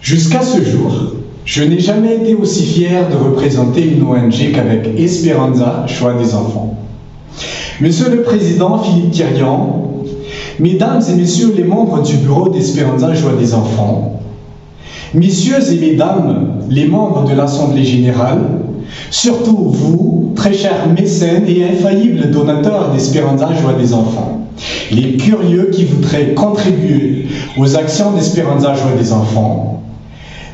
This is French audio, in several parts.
Jusqu'à ce jour, je n'ai jamais été aussi fier de représenter une ONG qu'avec Esperanza, Choix des enfants. Monsieur le Président Philippe Thirian, Mesdames et Messieurs les membres du bureau d'Esperanza, Joie des enfants, Messieurs et Mesdames les membres de l'Assemblée générale, surtout vous, très chers mécènes et infaillibles donateurs d'Esperanza, Joie des enfants, les curieux qui voudraient contribuer aux actions d'Esperanza, Joie des enfants,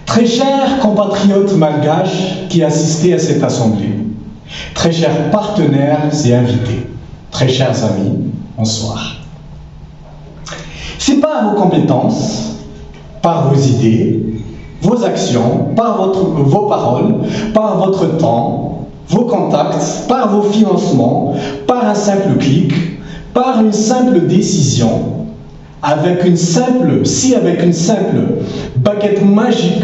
très chers compatriotes malgaches qui assistaient à cette assemblée, très chers partenaires et invités, très chers amis, bonsoir. C'est par vos compétences, par vos idées, vos actions, par vos paroles, par votre temps, vos contacts, par vos financements, par un simple clic, par une simple décision, avec une simple baguette magique,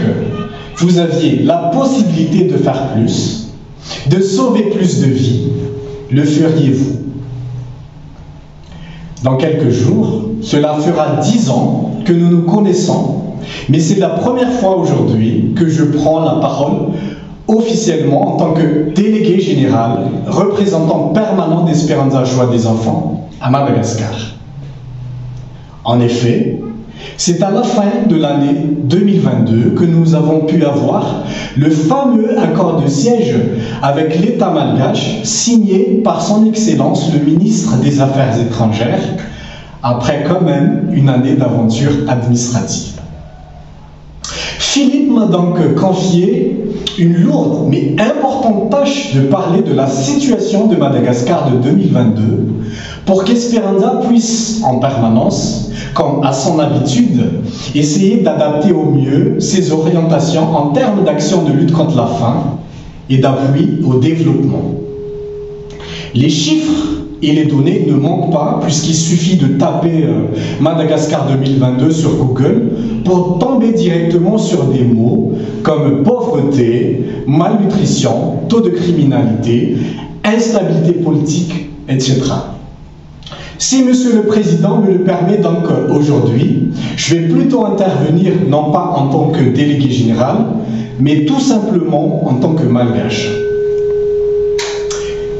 vous aviez la possibilité de faire plus, de sauver plus de vies, le feriez-vous? Dans quelques jours, cela fera 10 ans que nous nous connaissons, mais c'est la première fois aujourd'hui que je prends la parole officiellement en tant que délégué général, représentant permanent d'Esperanza Joie des enfants à Madagascar. En effet, c'est à la fin de l'année 2022 que nous avons pu avoir le fameux accord de siège avec l'État malgache signé par son Excellence le ministre des Affaires étrangères après quand même une année d'aventure administrative. Philippe m'a donc confié une lourde mais importante tâche de parler de la situation de Madagascar de 2022 pour qu'Esperanza puisse en permanence, comme à son habitude, essayer d'adapter au mieux ses orientations en termes d'action de lutte contre la faim et d'appui au développement. Les chiffres et les données ne manquent pas puisqu'il suffit de taper Madagascar 2022 sur Google pour tomber directement sur des mots comme pauvreté, malnutrition, taux de criminalité, instabilité politique, etc. Si Monsieur le Président me le permet donc aujourd'hui, je vais plutôt intervenir non pas en tant que délégué général, mais tout simplement en tant que malgache.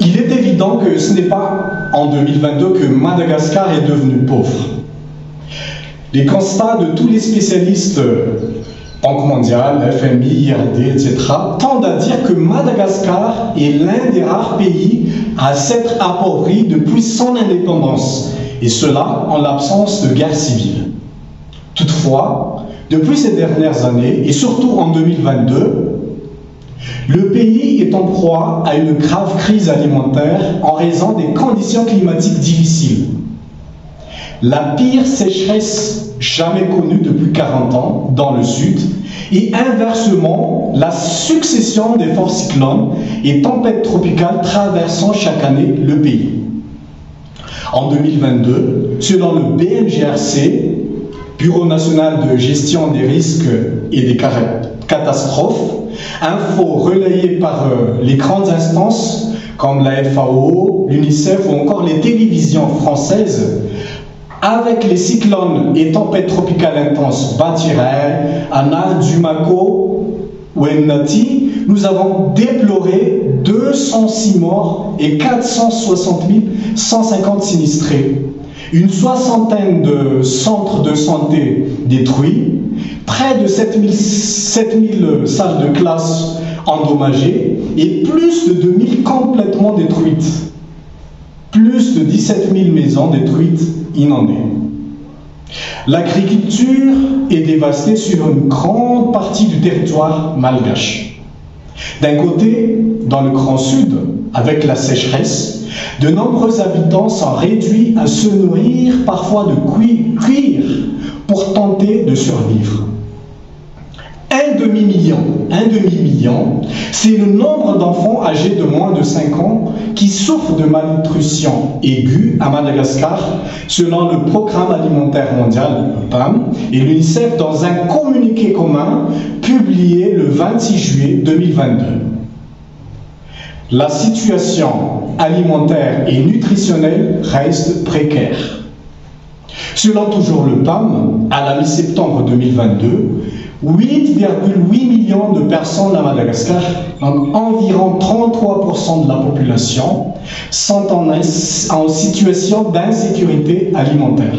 Il est évident que ce n'est pas en 2022 que Madagascar est devenu pauvre. Les constats de tous les spécialistes, Banque mondiale, FMI, IRD, etc., tendent à dire que Madagascar est l'un des rares pays à s'être appauvri depuis son indépendance, et cela en l'absence de guerre civile. Toutefois, depuis ces dernières années, et surtout en 2022, le pays est en proie à une grave crise alimentaire en raison des conditions climatiques difficiles. La pire sécheresse jamais connue depuis 40 ans dans le sud et inversement la succession des forts cyclones et tempêtes tropicales traversant chaque année le pays. En 2022, selon le BNGRC, Bureau national de gestion des risques et des catastrophes, info relayée par les grandes instances comme la FAO, l'UNICEF ou encore les télévisions françaises, avec les cyclones et tempêtes tropicales intenses Batirai, Ana, Dumako ou Ennati, nous avons déploré 206 morts et 460 150 sinistrés. Une soixantaine de centres de santé détruits, près de 7000 salles de classe endommagées et plus de 2000 complètement détruites. Plus de 17 000 maisons détruites, inondées. L'agriculture est dévastée sur une grande partie du territoire malgache. D'un côté, dans le Grand Sud, avec la sécheresse, de nombreux habitants sont réduits à se nourrir, parfois de cuire, pour tenter de survivre. Un demi-million, c'est le nombre d'enfants âgés de moins de 5 ans qui souffrent de malnutrition aiguë à Madagascar, selon le Programme alimentaire mondial, le PAM, et l'UNICEF dans un communiqué commun publié le 26 juillet 2022. La situation alimentaire et nutritionnelle reste précaire. Selon toujours le PAM, à la mi-septembre 2022, 8,8 millions de personnes à Madagascar, donc environ 33% de la population, sont en situation d'insécurité alimentaire.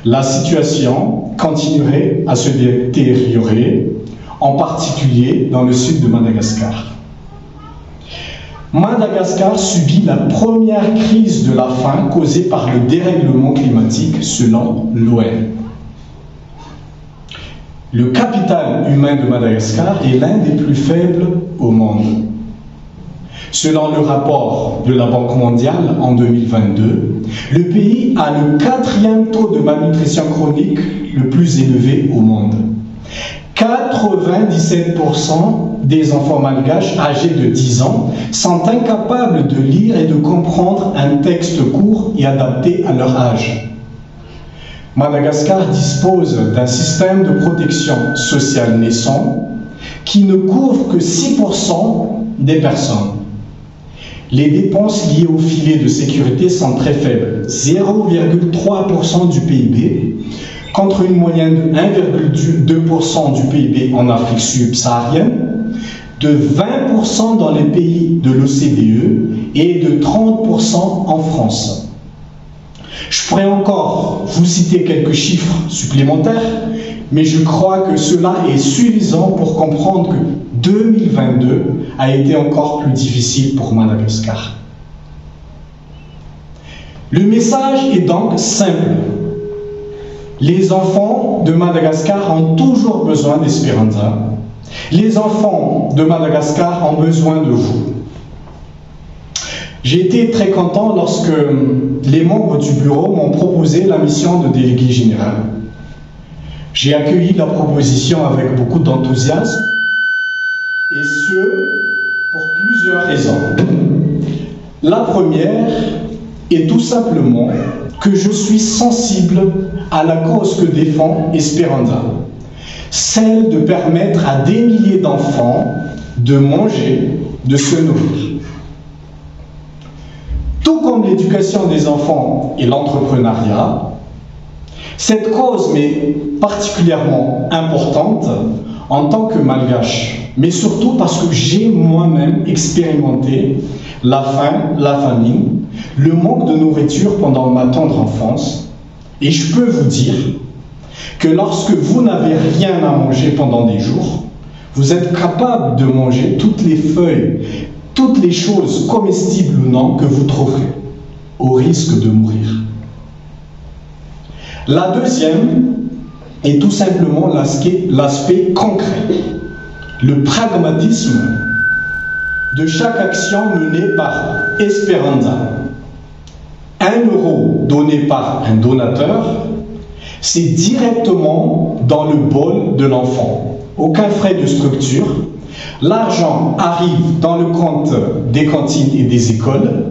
La situation continuerait à se détériorer, en particulier dans le sud de Madagascar. Madagascar subit la première crise de la faim causée par le dérèglement climatique selon l'ONU. Le capital humain de Madagascar est l'un des plus faibles au monde. Selon le rapport de la Banque mondiale en 2022, le pays a le 4e taux de malnutrition chronique le plus élevé au monde. 97% des enfants malgaches âgés de 10 ans sont incapables de lire et de comprendre un texte court et adapté à leur âge. Madagascar dispose d'un système de protection sociale naissant qui ne couvre que 6% des personnes. Les dépenses liées au filet de sécurité sont très faibles, 0,3% du PIB, contre une moyenne de 1,2% du PIB en Afrique subsaharienne, de 20% dans les pays de l'OCDE et de 30% en France. Je pourrais encore vous citer quelques chiffres supplémentaires, mais je crois que cela est suffisant pour comprendre que 2022 a été encore plus difficile pour Madagascar. Le message est donc simple. Les enfants de Madagascar ont toujours besoin d'Esperanza. Les enfants de Madagascar ont besoin de vous. J'ai été très content lorsque les membres du bureau m'ont proposé la mission de délégué général. J'ai accueilli la proposition avec beaucoup d'enthousiasme, et ce, pour plusieurs raisons. La première est tout simplement que je suis sensible à la cause que défend Esperanza, celle de permettre à des milliers d'enfants de manger, de se nourrir. Tout comme l'éducation des enfants et l'entrepreneuriat, cette cause m'est particulièrement importante en tant que malgache, mais surtout parce que j'ai moi-même expérimenté la faim, la famine, le manque de nourriture pendant ma tendre enfance, et je peux vous dire que lorsque vous n'avez rien à manger pendant des jours, vous êtes capable de manger toutes les feuilles, toutes les choses comestibles ou non que vous trouverez, au risque de mourir. La deuxième est tout simplement l'aspect concret, le pragmatisme de chaque action menée par Esperanza. 1 euro donné par un donateur, c'est directement dans le bol de l'enfant. Aucun frais de structure. L'argent arrive dans le compte des cantines et des écoles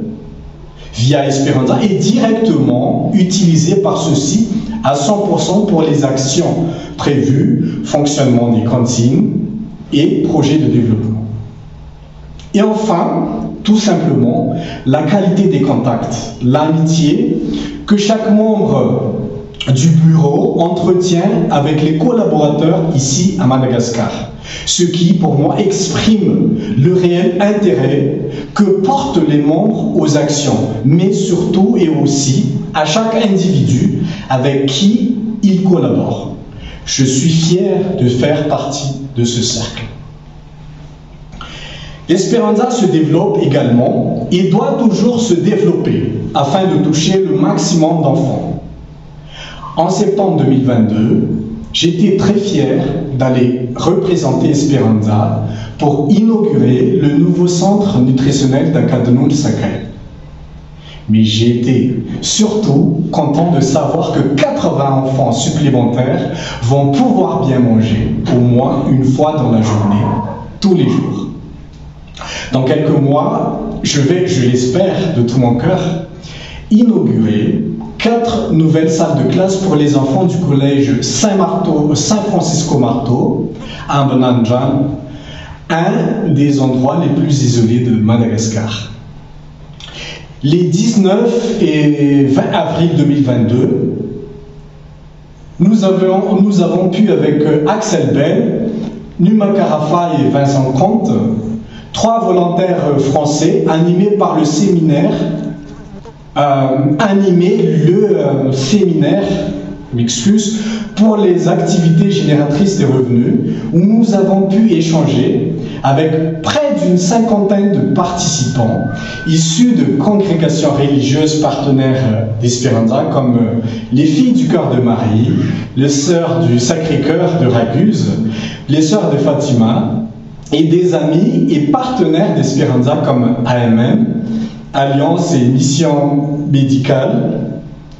via Esperanza et directement utilisé par ceux-ci à 100% pour les actions prévues, fonctionnement des cantines et projets de développement. Et enfin, tout simplement, la qualité des contacts, l'amitié que chaque membre du bureau entretient avec les collaborateurs ici à Madagascar. Ce qui, pour moi, exprime le réel intérêt que portent les membres aux actions, mais surtout et aussi à chaque individu avec qui ils collaborent. Je suis fier de faire partie de ce cercle. L'Esperanza se développe également et doit toujours se développer afin de toucher le maximum d'enfants. En septembre 2022, j'étais très fier d'aller représenter Esperanza pour inaugurer le nouveau centre nutritionnel d'Académie Sacré. Mais j'ai été surtout content de savoir que 80 enfants supplémentaires vont pouvoir bien manger au moins une fois dans la journée, tous les jours. Dans quelques mois, je vais, je l'espère de tout mon cœur, inaugurer 4 nouvelles salles de classe pour les enfants du collège Saint-Francisco-Marteau à Mbanandjan, un des endroits les plus isolés de Madagascar. Les 19 et 20 avril 2022, Nous avons pu, avec Axel Bell, Numa Carafa et Vincent Comte, 3 volontaires français animés par le séminaire, pour les activités génératrices de revenus, où nous avons pu échanger avec près d'une 50aine de participants issus de congrégations religieuses partenaires d'Espéranza, comme les Filles du Cœur de Marie, les Sœurs du Sacré-Cœur de Raguse, les Sœurs de Fatima, et des amis et partenaires d'Espéranza comme AMM, Alliance et Mission Médicale,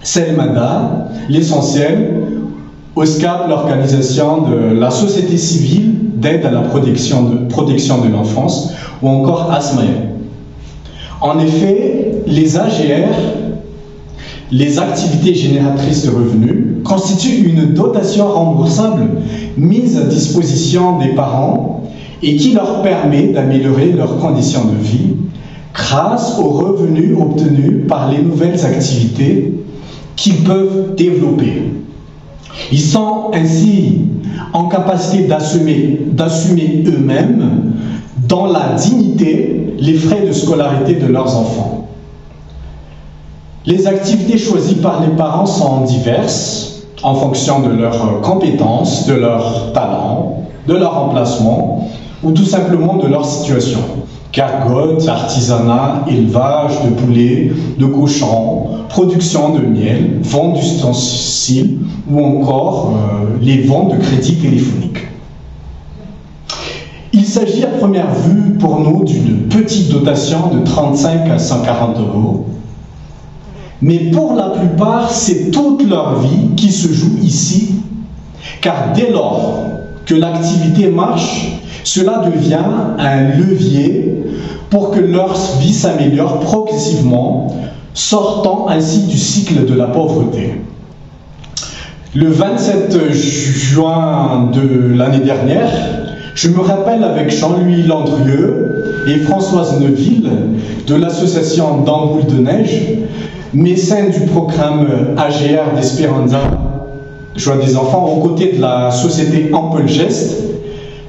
Selmada, l'Essentiel, OSCAP, l'organisation de la société civile d'aide à la protection de l'enfance, ou encore ASMAE. En effet, les AGR, les activités génératrices de revenus, constituent une dotation remboursable mise à disposition des parents et qui leur permet d'améliorer leurs conditions de vie grâce aux revenus obtenus par les nouvelles activités qu'ils peuvent développer. Ils sont ainsi en capacité d'assumer eux-mêmes, dans la dignité, les frais de scolarité de leurs enfants. Les activités choisies par les parents sont diverses en fonction de leurs compétences, de leurs talents, de leur emplacement ou tout simplement de leur situation. Gargote, artisanat, élevage de poulets, de cochons, production de miel, vente d'ustensiles ou encore les ventes de crédits téléphoniques. Il s'agit à première vue pour nous d'une petite dotation de 35 à 140 €, mais pour la plupart, c'est toute leur vie qui se joue ici, car dès lors que l'activité marche, cela devient un levier pour que leur vie s'améliore progressivement, sortant ainsi du cycle de la pauvreté. Le 27 juin de l'année dernière, je me rappelle avec Jean-Louis Landrieux et Françoise Neuville de l'association d'Amboule de Neige, mécène du programme AGR d'Espéranza, Joie des enfants, aux côtés de la société Ample Geste,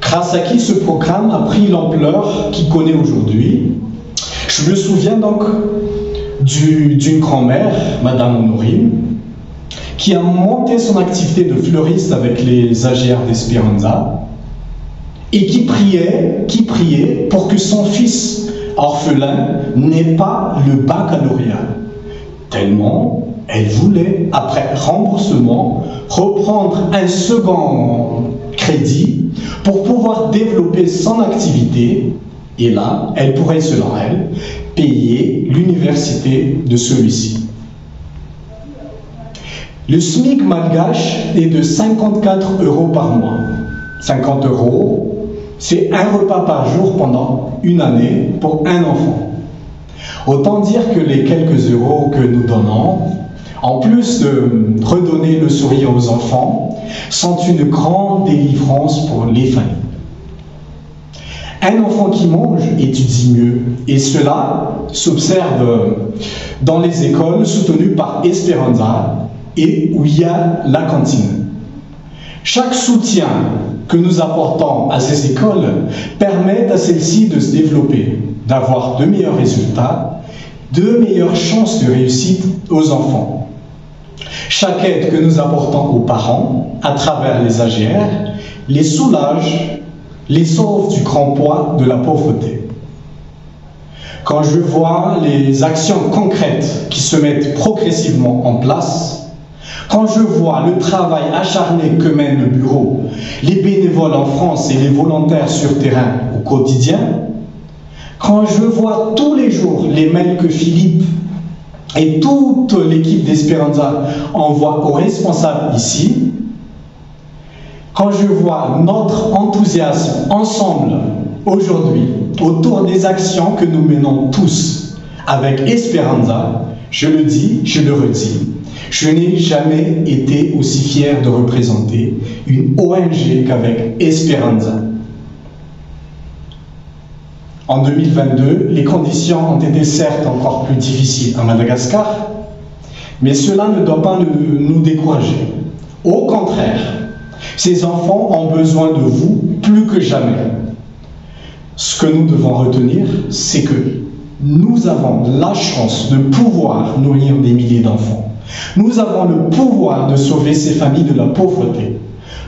grâce à qui ce programme a pris l'ampleur qu'il connaît aujourd'hui. Je me souviens donc d'une grand-mère, Madame Honorine, qui a monté son activité de fleuriste avec les AGR d'Espéranza et qui priait pour que son fils orphelin n'ait pas le baccalauréat. Tellement elle voulait, après remboursement, reprendre un second crédit pour pouvoir développer son activité, et là, elle pourrait, selon elle, payer l'université de celui-ci. Le SMIC malgache est de 54 € par mois. 50 €, c'est un repas par jour pendant une année pour un enfant. Autant dire que les quelques euros que nous donnons, en plus de redonner le sourire aux enfants, sont une grande délivrance pour les familles. Un enfant qui mange étudie mieux, et cela s'observe dans les écoles soutenues par Espéranza et où il y a la cantine. Chaque soutien que nous apportons à ces écoles permet à celles-ci de se développer, d'avoir de meilleurs résultats, de meilleures chances de réussite aux enfants. Chaque aide que nous apportons aux parents à travers les AGR les soulage, les sauve du grand poids de la pauvreté. Quand je vois les actions concrètes qui se mettent progressivement en place, quand je vois le travail acharné que mène le bureau, les bénévoles en France et les volontaires sur terrain au quotidien, quand je vois tous les jours les mails que Philippe et toute l'équipe d'Espéranza envoie aux responsables ici, quand je vois notre enthousiasme ensemble aujourd'hui autour des actions que nous menons tous avec Espéranza, je le dis, je le redis, je n'ai jamais été aussi fier de représenter une ONG qu'avec Espéranza. En 2022, les conditions ont été certes encore plus difficiles à Madagascar, mais cela ne doit pas nous décourager. Au contraire, ces enfants ont besoin de vous plus que jamais. Ce que nous devons retenir, c'est que nous avons la chance de pouvoir nourrir des milliers d'enfants. Nous avons le pouvoir de sauver ces familles de la pauvreté.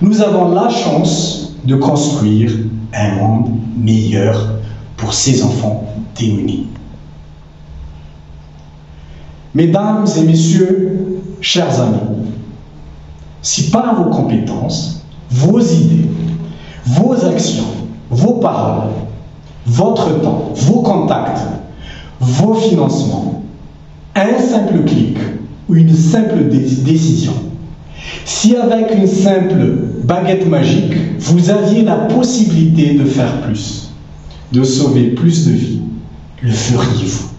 Nous avons la chance de construire un monde meilleur pour ces enfants démunis. Mesdames et messieurs, chers amis, si par vos compétences, vos idées, vos actions, vos paroles, votre temps, vos contacts, vos financements, un simple clic ou une simple décision, si avec une simple baguette magique, vous aviez la possibilité de faire plus, de sauver plus de vies, le feriez-vous?